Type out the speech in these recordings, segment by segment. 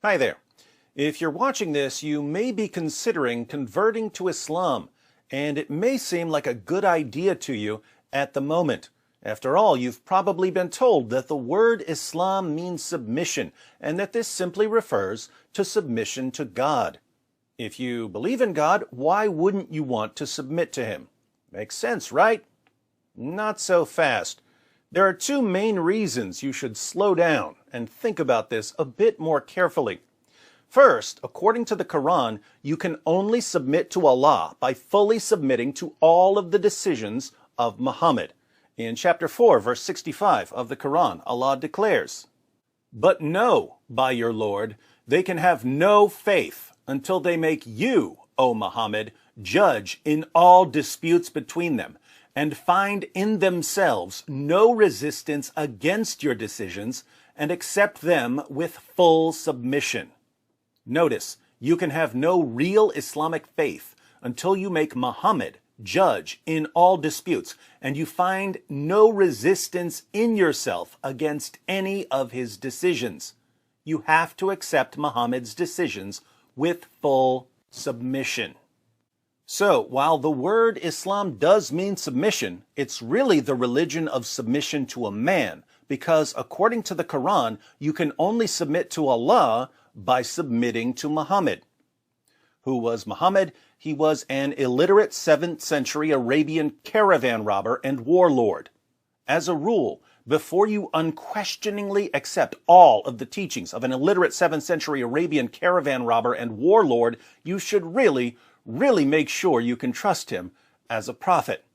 Hi there. If you're watching this, you may be considering converting to Islam, and it may seem like a good idea to you at the moment. After all, you've probably been told that the word Islam means submission, and that this simply refers to submission to God. If you believe in God, why wouldn't you want to submit to Him? Makes sense, right? Not so fast. There are two main reasons you should slow down and think about this a bit more carefully. First, according to the Quran, you can only submit to Allah by fully submitting to all of the decisions of Muhammad. In chapter 4, verse 65 of the Quran, Allah declares, "But know, by your Lord, they can have no faith until they make you, O Muhammad, judge in all disputes between them, and find in themselves no resistance against your decisions, and accept them with full submission." Notice, you can have no real Islamic faith until you make Muhammad judge in all disputes, and you find no resistance in yourself against any of his decisions. You have to accept Muhammad's decisions with full submission. So, while the word Islam does mean submission, it's really the religion of submission to a man, because according to the Quran, you can only submit to Allah by submitting to Muhammad. Who was Muhammad? He was an illiterate 7th century Arabian caravan robber and warlord. As a rule, before you unquestioningly accept all of the teachings of an illiterate 7th century Arabian caravan robber and warlord, you should really make sure you can trust him as a prophet.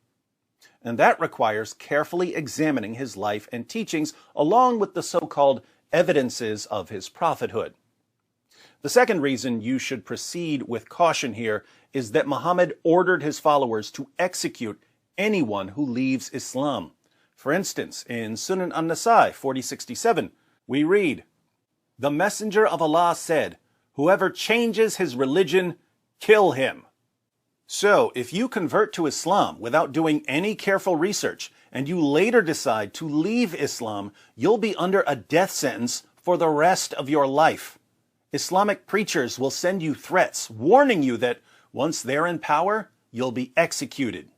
And that requires carefully examining his life and teachings along with the so-called evidences of his prophethood. The second reason you should proceed with caution here is that Muhammad ordered his followers to execute anyone who leaves Islam. For instance, in Sunan an-Nasa'i 4067, we read, "The Messenger of Allah said, 'Whoever changes his religion, kill him.'" So, if you convert to Islam without doing any careful research, and you later decide to leave Islam, you'll be under a death sentence for the rest of your life. Islamic preachers will send you threats, warning you that once they're in power, you'll be executed.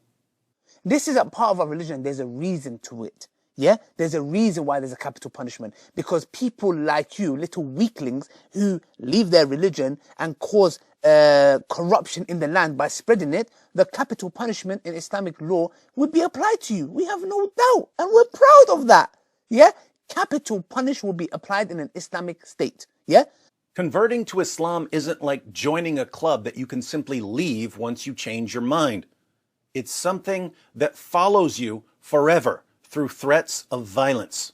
This is a part of our religion. There's a reason to it. Yeah? There's a reason why there's a capital punishment. Because people like you, little weaklings, who leave their religion and cause corruption in the land by spreading it, the capital punishment in Islamic law would be applied to you. We have no doubt. And we're proud of that. Yeah? Capital punishment will be applied in an Islamic state. Yeah? Converting to Islam isn't like joining a club that you can simply leave once you change your mind. It's something that follows you forever through threats of violence.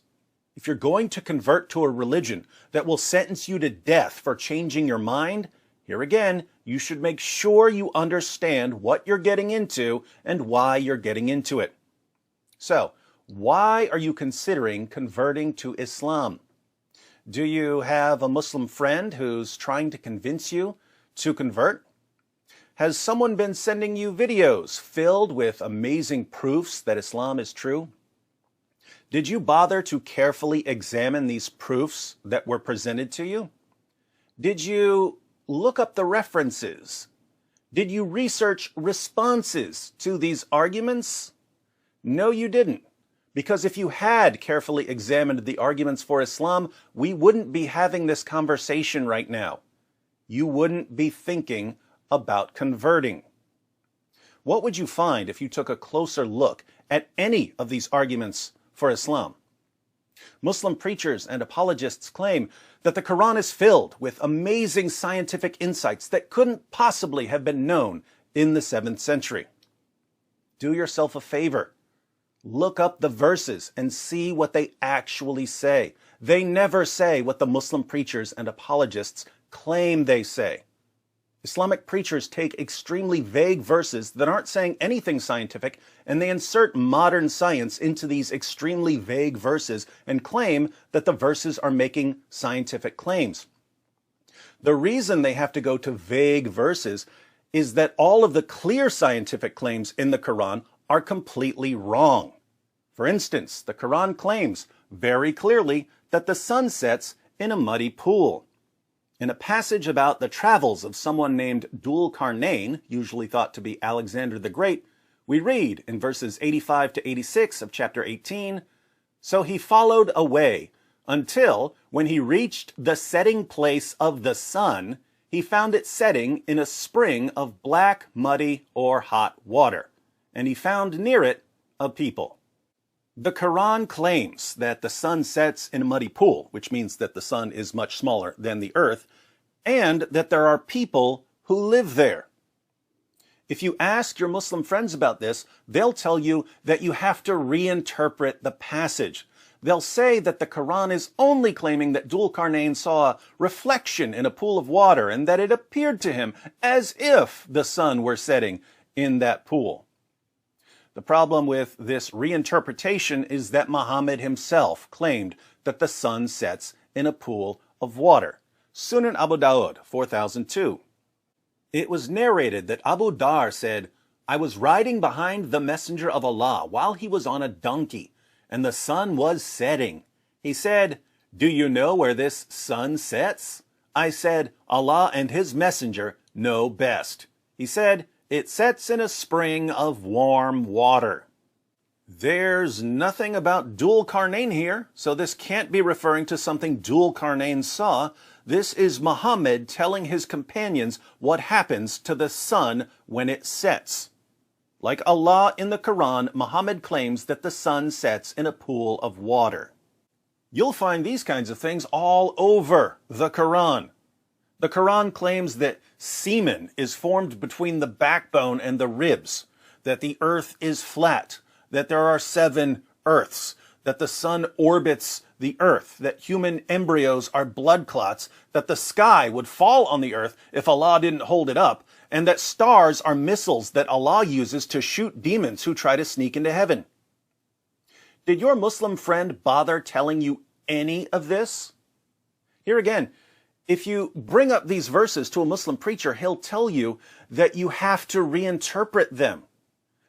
If you're going to convert to a religion that will sentence you to death for changing your mind, here again, you should make sure you understand what you're getting into and why you're getting into it. So, why are you considering converting to Islam? Do you have a Muslim friend who's trying to convince you to convert? Has someone been sending you videos filled with amazing proofs that Islam is true? Did you bother to carefully examine these proofs that were presented to you? Did you look up the references? Did you research responses to these arguments? No, you didn't. Because if you had carefully examined the arguments for Islam, we wouldn't be having this conversation right now. You wouldn't be thinking about converting. What would you find if you took a closer look at any of these arguments for Islam? Muslim preachers and apologists claim that the Quran is filled with amazing scientific insights that couldn't possibly have been known in the 7th century. Do yourself a favor. Look up the verses and see what they actually say. They never say what the Muslim preachers and apologists claim they say. Islamic preachers take extremely vague verses that aren't saying anything scientific, and they insert modern science into these extremely vague verses and claim that the verses are making scientific claims. The reason they have to go to vague verses is that all of the clear scientific claims in the Quran are completely wrong. For instance, the Quran claims very clearly that the sun sets in a muddy pool. In a passage about the travels of someone named Dhul Qarnayn, usually thought to be Alexander the Great, we read in verses 85 to 86 of chapter 18, "So he followed away until, when he reached the setting place of the sun, he found it setting in a spring of black, muddy, or hot water, and he found near it a people." The Quran claims that the sun sets in a muddy pool, which means that the sun is much smaller than the earth, and that there are people who live there. If you ask your Muslim friends about this, they'll tell you that you have to reinterpret the passage. They'll say that the Quran is only claiming that Dhul Qarnayn saw a reflection in a pool of water and that it appeared to him as if the sun were setting in that pool. The problem with this reinterpretation is that Muhammad himself claimed that the sun sets in a pool of water. Sunan Abu Dawud, 4002. It was narrated that Abu Dar said, "I was riding behind the Messenger of Allah while he was on a donkey, and the sun was setting. He said, 'Do you know where this sun sets?' I said, 'Allah and his messenger know best.' He said, 'It sets in a spring of warm water.'" There's nothing about Dhul Qarnayn here, so this can't be referring to something Dhul Qarnayn saw. This is Muhammad telling his companions what happens to the sun when it sets. Like Allah in the Quran, Muhammad claims that the sun sets in a pool of water. You'll find these kinds of things all over the Quran. The Quran claims that semen is formed between the backbone and the ribs, that the earth is flat, that there are 7 earths, that the sun orbits the earth, that human embryos are blood clots, that the sky would fall on the earth if Allah didn't hold it up, and that stars are missiles that Allah uses to shoot demons who try to sneak into heaven. Did your Muslim friend bother telling you any of this? Here again, if you bring up these verses to a Muslim preacher, he'll tell you that you have to reinterpret them.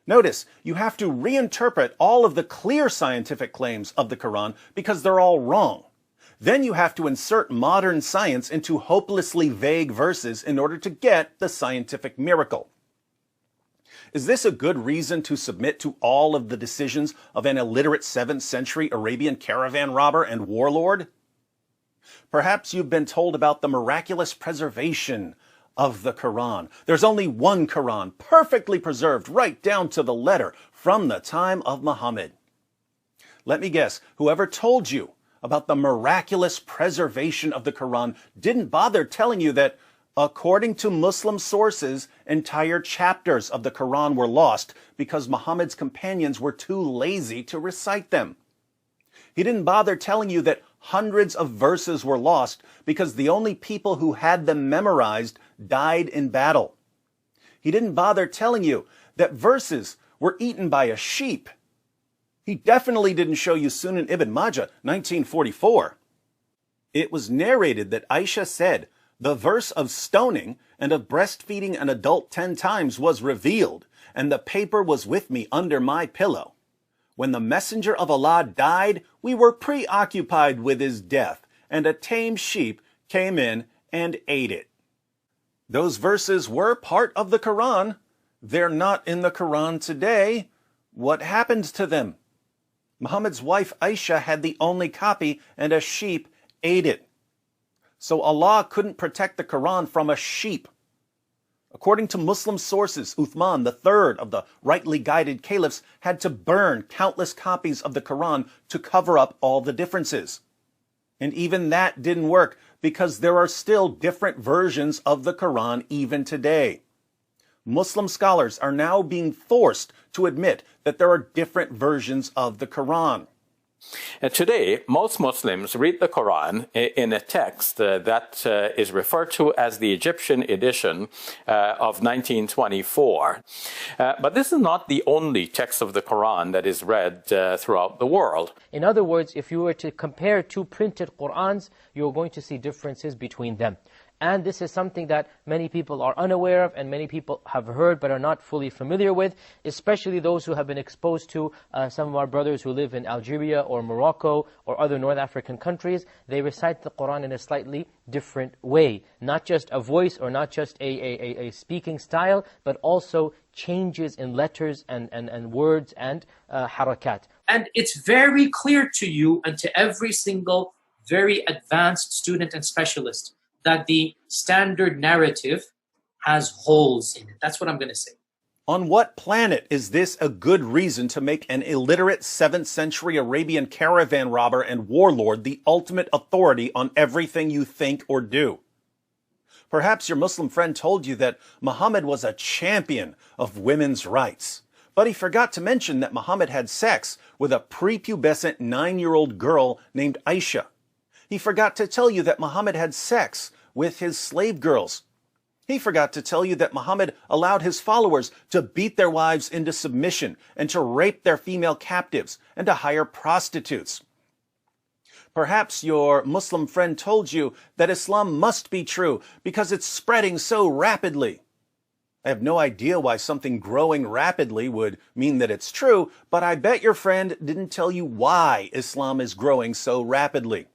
Notice, you have to reinterpret all of the clear scientific claims of the Quran because they're all wrong. Then you have to insert modern science into hopelessly vague verses in order to get the scientific miracle. Is this a good reason to submit to all of the decisions of an illiterate 7th century Arabian caravan robber and warlord? Perhaps you've been told about the miraculous preservation of the Quran. There's only one Quran, perfectly preserved right down to the letter from the time of Muhammad. Let me guess, whoever told you about the miraculous preservation of the Quran didn't bother telling you that, according to Muslim sources, entire chapters of the Quran were lost because Muhammad's companions were too lazy to recite them. He didn't bother telling you that hundreds of verses were lost because the only people who had them memorized died in battle. He didn't bother telling you that verses were eaten by a sheep. He definitely didn't show you Sunan Ibn Majah, 1944. It was narrated that Aisha said, "The verse of stoning and of breastfeeding an adult 10 times was revealed, and the paper was with me under my pillow. When the messenger of Allah died, we were preoccupied with his death, and a tame sheep came in and ate it." Those verses were part of the Quran. They're not in the Quran today. What happened to them? Muhammad's wife Aisha had the only copy, and a sheep ate it. So Allah couldn't protect the Quran from a sheep. According to Muslim sources, Uthman, the third of the rightly guided caliphs, had to burn countless copies of the Quran to cover up all the differences. And even that didn't work because there are still different versions of the Quran even today. Muslim scholars are now being forced to admit that there are different versions of the Quran. Today, most Muslims read the Quran in a text that is referred to as the Egyptian edition of 1924. But this is not the only text of the Quran that is read throughout the world. In other words, if you were to compare 2 printed Qurans, you're going to see differences between them. And this is something that many people are unaware of and many people have heard but are not fully familiar with, especially those who have been exposed to some of our brothers who live in Algeria or Morocco or other North African countries. They recite the Quran in a slightly different way. Not just a voice or not just a speaking style, but also changes in letters and words and harakat. And it's very clear to you and to every single very advanced student and specialist that the standard narrative has holes in it. That's what I'm going to say. On what planet is this a good reason to make an illiterate 7th century Arabian caravan robber and warlord the ultimate authority on everything you think or do? Perhaps your Muslim friend told you that Muhammad was a champion of women's rights. But he forgot to mention that Muhammad had sex with a prepubescent 9-year-old girl named Aisha. He forgot to tell you that Muhammad had sex with his slave girls. He forgot to tell you that Muhammad allowed his followers to beat their wives into submission and to rape their female captives and to hire prostitutes. Perhaps your Muslim friend told you that Islam must be true because it's spreading so rapidly. I have no idea why something growing rapidly would mean that it's true, but I bet your friend didn't tell you why Islam is growing so rapidly.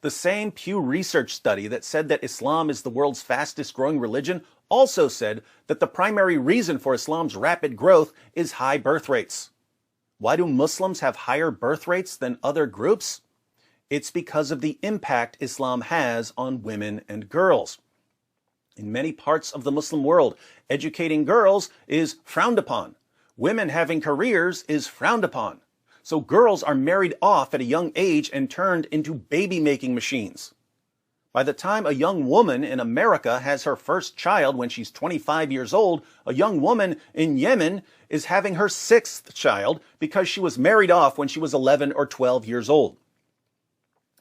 The same Pew Research study that said that Islam is the world's fastest growing religion also said that the primary reason for Islam's rapid growth is high birth rates. Why do Muslims have higher birth rates than other groups? It's because of the impact Islam has on women and girls. In many parts of the Muslim world, educating girls is frowned upon. Women having careers is frowned upon. So girls are married off at a young age and turned into baby-making machines. By the time a young woman in America has her first child when she's 25 years old, a young woman in Yemen is having her 6th child because she was married off when she was 11 or 12 years old.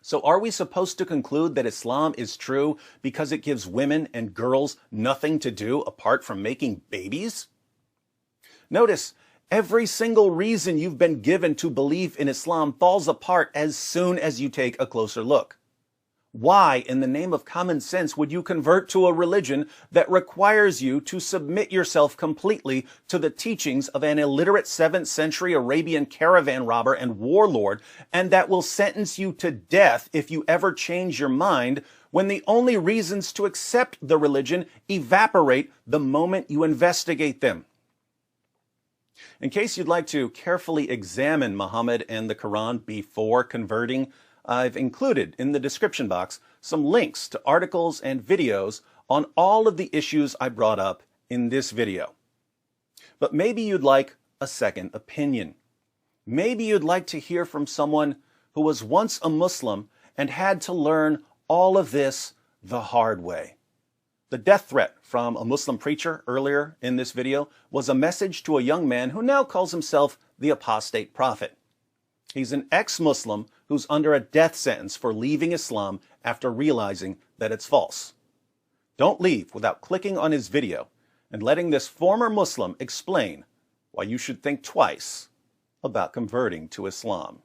So are we supposed to conclude that Islam is true because it gives women and girls nothing to do apart from making babies? Notice, every single reason you've been given to believe in Islam falls apart as soon as you take a closer look. Why, in the name of common sense, would you convert to a religion that requires you to submit yourself completely to the teachings of an illiterate 7th century Arabian caravan robber and warlord, and that will sentence you to death if you ever change your mind, when the only reasons to accept the religion evaporate the moment you investigate them? In case you'd like to carefully examine Muhammad and the Quran before converting, I've included in the description box some links to articles and videos on all of the issues I brought up in this video. But maybe you'd like a second opinion. Maybe you'd like to hear from someone who was once a Muslim and had to learn all of this the hard way. The death threat from a Muslim preacher earlier in this video was a message to a young man who now calls himself the apostate prophet. He's an ex-Muslim who's under a death sentence for leaving Islam after realizing that it's false. Don't leave without clicking on his video and letting this former Muslim explain why you should think twice about converting to Islam.